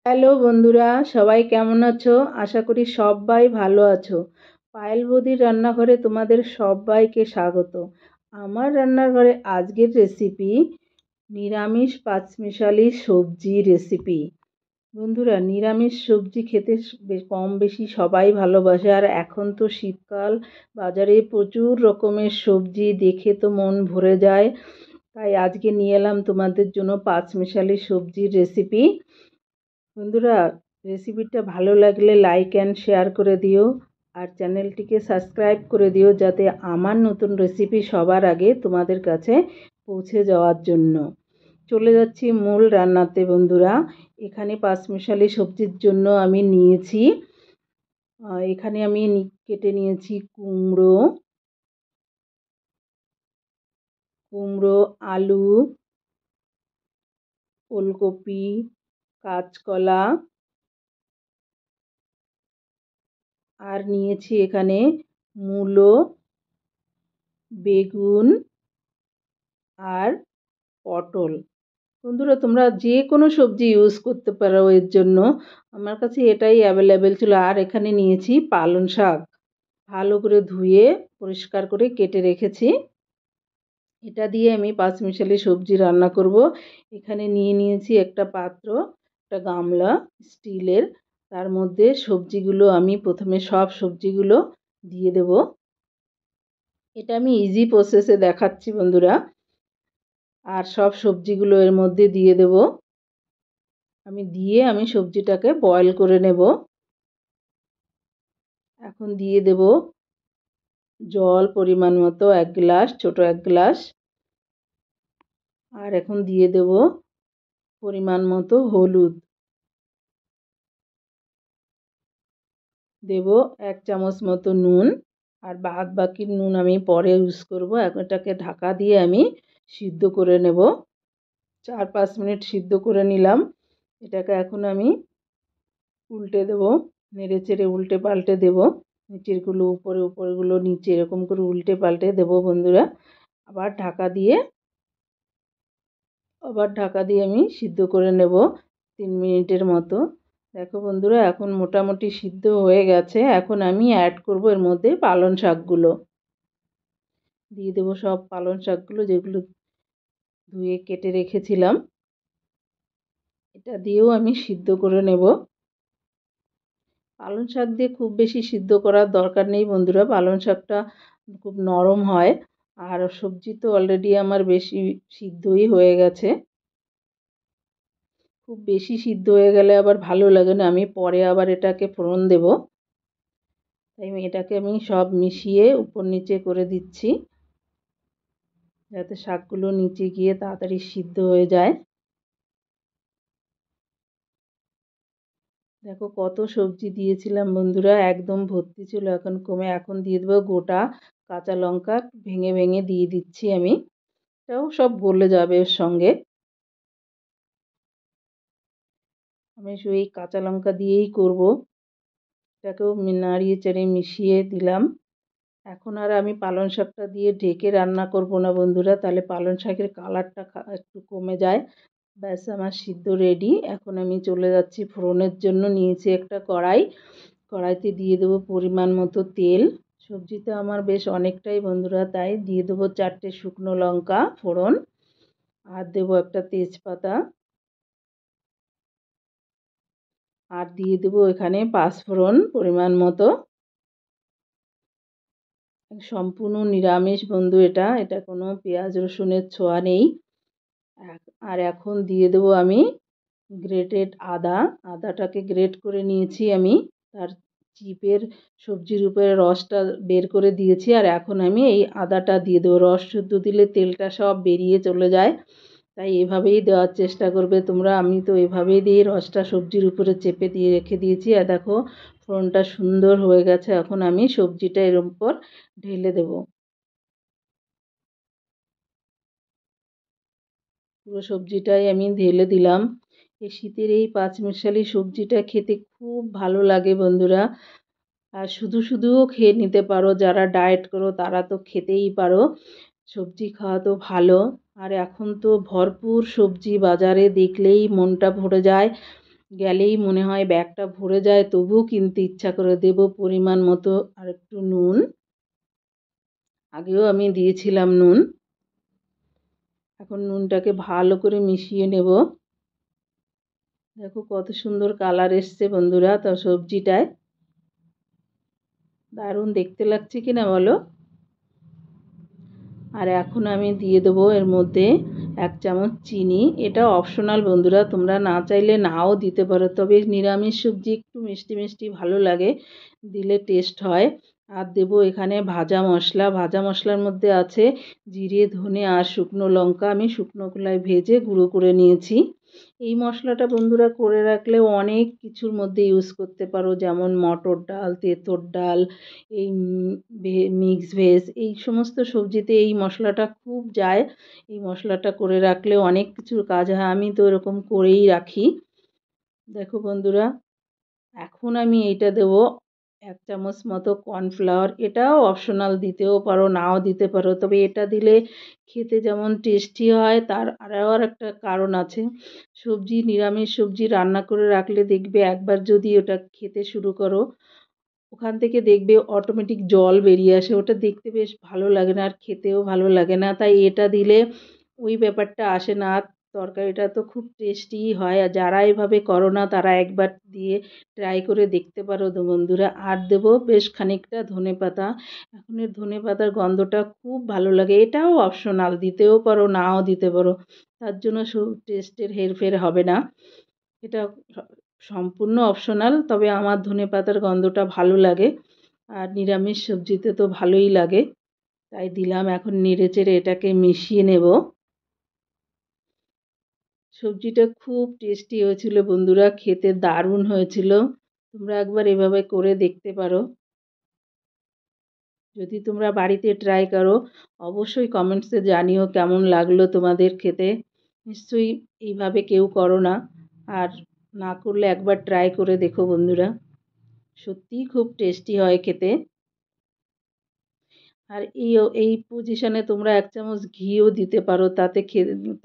Hello বন্ধুরা, সবাই কেমন আছো? আশা করি সবাই ভালো আছো। পায়েল বৌদির রান্নাঘরে তোমাদের সবাইকে স্বাগত। আমার রান্নাঘরে আজকের রেসিপি নিরামিষ পাঁচমিশালি সবজি রেসিপি। বন্ধুরা, নিরামিষ সবজি খেতে কম বেশি সবাই ভালোবাসে। আর এখন তো শীতকাল, বাজারে প্রচুর রকমের সবজি, দেখে তো মন ভরে যায়। তাই আজকে নিয়ে এলাম তোমাদের জন্য পাঁচমিশালি সবজির রেসিপি। বন্ধুরা, রেসিপিটা ভালো লাগলে লাইক অ্যান্ড শেয়ার করে দিও, আর চ্যানেলটিকে সাবস্ক্রাইব করে দিও যাতে আমার নতুন রেসিপি সবার আগে তোমাদের কাছে পৌঁছে যাওয়ার জন্য। চলে যাচ্ছি মূল রান্নাতে। বন্ধুরা, এখানে পাঁচমিশালি সবজির জন্য আমি নিয়েছি, এখানে আমি কেটে নিয়েছি কুমড়ো, আলু, ওলকপি, কাঁচকলা, আর নিয়েছি এখানে মূলো, বেগুন আর পটল। বন্ধুরা, তোমরা যে কোনো সবজি ইউজ করতে পারো এর জন্য, আমার কাছে এটাই অ্যাভেলেবেল ছিল। আর এখানে নিয়েছি পালং শাক, ভালো করে ধুয়ে পরিষ্কার করে কেটে রেখেছি। এটা দিয়ে আমি পাঁচমিশালি সবজি রান্না করব। এখানে নিয়েছি একটা পাত্র, একটা গামলা স্টিলের। তার মধ্যে সবজিগুলো আমি প্রথমে সব সবজিগুলো দিয়ে দেব। এটা আমি ইজি প্রসেসে দেখাচ্ছি বন্ধুরা। আর সব সবজিগুলো এর মধ্যে দিয়ে দেব। আমি সবজিটাকে বয়েল করে নেব। এখন দিয়ে দেব জল পরিমাণ মতো, 1 গ্লাস, ছোট 1 গ্লাস। আর এখন দিয়ে দেব পরিমাণ মতো হলুদ, দেব 1 চামচ মতো নুন। আর বাদ বাকি নুন আমি পরে ইউজ করব। এখন এটাকে ঢাকা দিয়ে আমি সিদ্ধ করে নেব। 4-5 মিনিট সিদ্ধ করে নিলাম। এটাকে এখন আমি উল্টে দেব, নেড়ে চেড়ে উল্টে পাল্টে দেব। নিচেরগুলো উপরে, উপরেগুলো নিচে, এরকম করে উল্টে পাল্টে দেব বন্ধুরা। আবার ঢাকা দিয়ে আমি সিদ্ধ করে নেব 3 মিনিটের মতো। দেখো বন্ধুরা, এখন মোটামুটি সিদ্ধ হয়ে গেছে। এখন আমি অ্যাড করব এর মধ্যে পালং শাকগুলো। দিয়ে দেব সব পালং শাকগুলো, যেগুলো ধুয়ে কেটে রেখেছিলাম। এটা দিয়েও আমি সিদ্ধ করে নেব। পালং শাক দিয়ে খুব বেশি সিদ্ধ করার দরকার নেই বন্ধুরা, পালং শাকটা খুব নরম হয়। আর সবজি তো অলরেডি আমার বেশি সিদ্ধই হয়ে গেছে। খুব বেশি সিদ্ধ হয়ে গেলে আবার ভালো লাগে না, আমি পরে আবার এটাকে ফোড়ন দেব। তাই এটাকে আমি সব মিশিয়ে উপর নিচে করে দিচ্ছি, যাতে শাকগুলো নিচে গিয়ে তাড়াতাড়ি সিদ্ধ হয়ে যায়। দেখো কত সবজি দিয়েছিলাম বন্ধুরা, একদম ভর্তি ছিল, এখন দিয়ে দেবো গোটা কাঁচা লঙ্কা, ভেঙে ভেঙে দিয়ে দিচ্ছি আমি। এটাও সব গলে যাবে এর সঙ্গে। আমি এই কাঁচা লঙ্কা দিয়েই করব। এটাকেও নাড়িয়ে চাড়িয়ে মিশিয়ে দিলাম। এখন আর আমি পালং শাকটা দিয়ে ঢেকে রান্না করব না বন্ধুরা, তাহলে পালং শাকের কালারটা একটু কমে যায়। ব্যাস, আমার সিদ্ধ রেডি। এখন আমি চলে যাচ্ছি ফোড়নের জন্য। নিয়েছি একটা কড়াইতে দিয়ে দেবো পরিমাণ মতো তেল। সবজিটা আমার বেশ অনেকটাই বন্ধুরা, তাই দিয়ে দেবো 4টে শুকনো লঙ্কা ফোড়ন, আর দেবো একটা তেজপাতা, আর দিয়ে দেবো এখানে পাঁচফোড়ন পরিমাণ মতো। সম্পূর্ণ নিরামিষ বন্ধু, এটা কোনো পেঁয়াজ রসুনের ছোঁয়া নেই। আর এখন দিয়ে দেবো আমি গ্রেটেড আদাটাকে গ্রেট করে নিয়েছি আমি। তার সবজির উপরে রসটা বের করে দিয়েছি। আর এখন আমি এই আদাটা দিয়ে দেবো। রস শুদ্ধ দিলে তেলটা সব বেরিয়ে চলে যায়, তাই এভাবেই দেওয়ার চেষ্টা করবে তোমরা। আমি তো এভাবেই দিয়ে রসটা সবজির উপরে চেপে দিয়ে রেখে দিয়েছি। আর দেখো ফোড়নটা সুন্দর হয়ে গেছে। এখন আমি সবজিটা এর উপর ঢেলে দেব। পুরো সবজিটাই আমি ঢেলে দিলাম। এই শীতের এই পাঁচমিশালি সবজিটা খেতে খুব ভালো লাগে বন্ধুরা। আর শুধু শুধুও খেয়ে নিতে পারো, যারা ডায়েট করো তারা তো খেতেই পারো। সবজি খাওয়া তো ভালো। আর এখন তো ভরপুর সবজি বাজারে, দেখলেই মনটা ভরে যায়। গেলেই মনে হয় ব্যাগটা ভরে যায়, তবুও কিনতে ইচ্ছা করে। দেব পরিমাণ মতো আর একটু নুন, আগেও আমি দিয়েছিলাম নুন। এখন নুনটাকে ভালো করে মিশিয়ে নেব। দেখো কত সুন্দর কালার এসছে বন্ধুরা, তো সবজিটায় দারুণ দেখতে লাগছে কিনা বলো। আর এখন আমি দিয়ে দেবো এর মধ্যে 1 চামচ চিনি। এটা অপশনাল বন্ধুরা, তোমরা না চাইলে নাও দিতে পারো, তবে নিরামিষ সবজি একটু মিষ্টি মিষ্টি ভালো লাগে, দিলে টেস্ট হয়। আর দেবো এখানে ভাজা মশলা। ভাজা মশলার মধ্যে আছে জিরে, ধনে আর শুকনো লঙ্কা। আমি শুকনো খোলায় ভেজে গুঁড়ো করে নিয়েছি। এই মশলাটা বন্ধুরা করে রাখলে অনেক কিছুর মধ্যে ইউজ করতে পারো, যেমন মটর ডাল, তেঁতুর ডাল, এই মিক্স ভেজ, এই সমস্ত সবজিতে এই মশলাটা খুব যায়। এই মশলাটা করে রাখলে অনেক কিছুর কাজ হয়, আমি তো এরকম করেই রাখি। দেখো বন্ধুরা, এখন আমি এইটা দেবো 1 চামচ মতো কর্নফ্লাওয়ার। এটাও অপশনাল, দিতেও পারো নাও দিতে পারো, তবে এটা দিলে খেতে যেমন টেস্টি হয়, তার আরও একটা কারণ আছে। সবজি, নিরামিষ সবজি রান্না করে রাখলে দেখবে একবার যদি ওটা খেতে শুরু করো, ওখান থেকে দেখবে অটোমেটিক জল বেরিয়ে আসে, ওটা দেখতে বেশ ভালো লাগে না আর খেতেও ভালো লাগে না। তাই এটা দিলে ওই ব্যাপারটা আসে না। আর তরকারিটা তো খুব টেস্টিই হয়। আর যারা এভাবে করো না তারা একবার দিয়ে ট্রাই করে দেখতে পারো তো বন্ধুরা। আর দেবো বেশ খানিকটা ধনেপাতা। এখন এই ধনেপাতার গন্ধটা খুব ভালো লাগে। এটাও অপশনাল, দিতেও পারো নাও দিতে পারো, তার জন্য টেস্টের হেরফের হবে না। এটা সম্পূর্ণ অপশনাল, তবে আমার ধনেপাতার গন্ধটা ভালো লাগে আর নিরামিষ সবজিতে তো ভালোই লাগে, তাই দিলাম। এখন নেড়েচেড়ে এটাকে মিশিয়ে নেব। সবজিটা খুব টেস্টি হয়েছিল বন্ধুরা, খেতে দারুণ হয়েছিল। তোমরা একবার এভাবে করে দেখতে পারো। যদি তোমরা বাড়িতে ট্রাই করো, অবশ্যই কমেন্টসে জানিও কেমন লাগলো তোমাদের খেতে। নিশ্চয়ই এইভাবে কেউ করো না, আর না করলে একবার ট্রাই করে দেখো বন্ধুরা, সত্যিই খুব টেস্টি হয় খেতে। আর এই পজিশনে তোমরা 1 চামচ ঘিও দিতে পারো, তাতে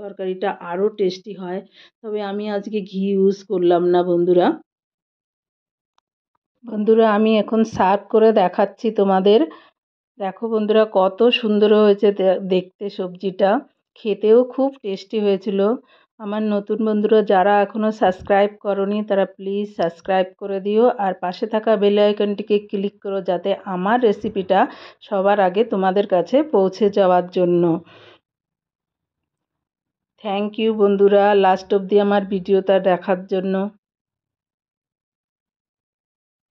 তরকারিটা আরও টেস্টি হয়, তবে আমি আজকে ঘি ইউজ করলাম না বন্ধুরা। বন্ধুরা আমি এখন সার্ভ করে দেখাচ্ছি তোমাদের। দেখো বন্ধুরা কত সুন্দর হয়েছে দেখতে সবজিটা, খেতেও খুব টেস্টি হয়েছিল। আমার নতুন বন্ধুরা যারা এখনও সাবস্ক্রাইব করোনি তারা প্লিজ সাবস্ক্রাইব করে দিও, আর পাশে থাকা বেল আইকনটিকে ক্লিক করো, যাতে আমার রেসিপিটা সবার আগে তোমাদের কাছে পৌঁছে যাওয়ার জন্য। থ্যাংক ইউ বন্ধুরা লাস্ট অবধি আমার ভিডিওটা দেখার জন্য।